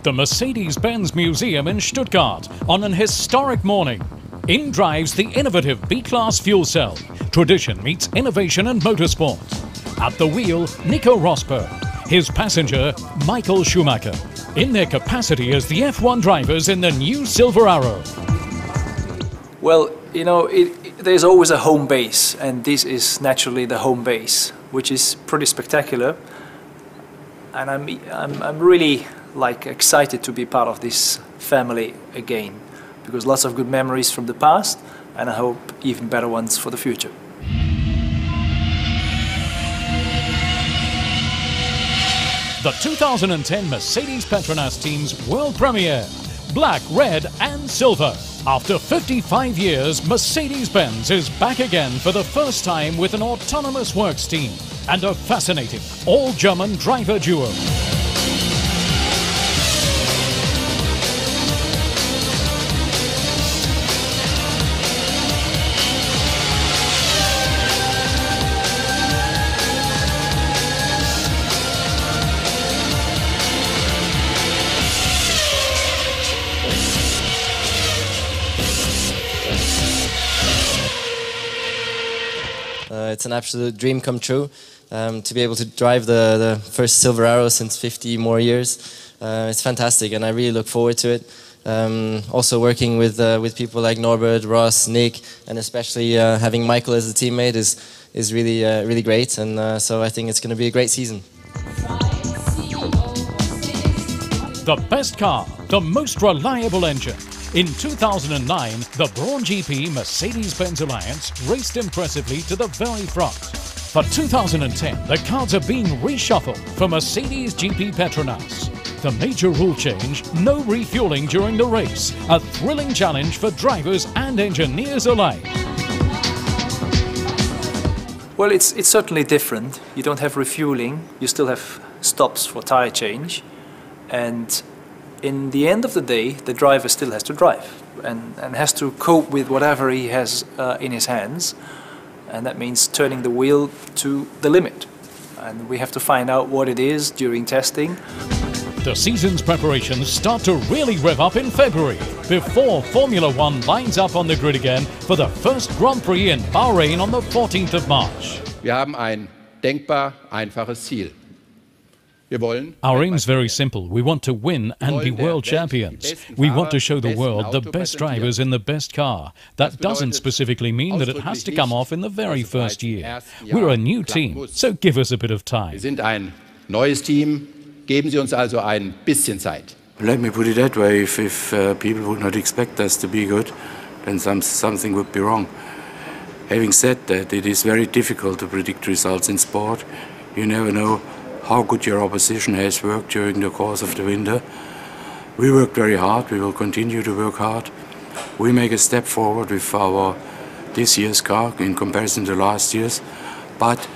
The Mercedes-Benz Museum in Stuttgart on an historic morning. In drives the innovative B-Class fuel cell. Tradition meets innovation and motorsport. At the wheel, Nico Rosberg. His passenger, Michael Schumacher. In their capacity as the F1 drivers in the new Silver Arrow. Well, you know, there's always a home base, and this is naturally the home base, which is pretty spectacular. And I'm really excited to be part of this family again, because lots of good memories from the past, and I hope even better ones for the future. The 2010 Mercedes-PETRONAS team's world premiere. Black, red and silver. After 55 years, Mercedes-Benz is back again for the first time with an autonomous works team and a fascinating all-German driver duo. It's an absolute dream come true to be able to drive the first Silver Arrow since 50 more years. It's fantastic, and I really look forward to it. Also working with people like Norbert, Ross, Nick, and especially having Michael as a teammate is really great. And so I think it's going to be a great season. The best car, the most reliable engine. In 2009, the Braun GP Mercedes-Benz Alliance raced impressively to the very front. For 2010, the cards are being reshuffled for Mercedes GP-PETRONAS. The major rule change, no refueling during the race, a thrilling challenge for drivers and engineers alike. Well, it's certainly different. You don't have refueling, you still have stops for tire change, and in the end of the day, the driver still has to drive and has to cope with whatever he has in his hands, and that means turning the wheel to the limit. And we have to find out what it is during testing. The season's preparations start to really rev up in February, before Formula One lines up on the grid again for the first Grand Prix in Bahrain on the 14th of March. Wir haben ein denkbar einfaches Ziel. Our aim is very simple. We want to win and be world champions. We want to show the world the best drivers in the best car. That doesn't specifically mean that it has to come off in the very first year. We're a new team, so give us a bit of time. Wir sind ein neues Team. Geben Sie uns also ein bisschen Zeit. Let me put it that way, if people would not expect us to be good, then something would be wrong. Having said that, it is very difficult to predict results in sport. You never know how good your opposition has worked during the course of the winter. We worked very hard, we will continue to work hard. We make a step forward with this year's car in comparison to last year's, but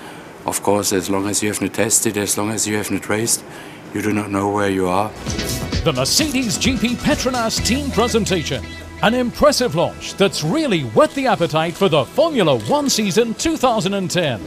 of course, as long as you have not tested, as long as you have not raced, you do not know where you are. The Mercedes GP-PETRONAS team presentation. An impressive launch that's really whet the appetite for the Formula One season 2010.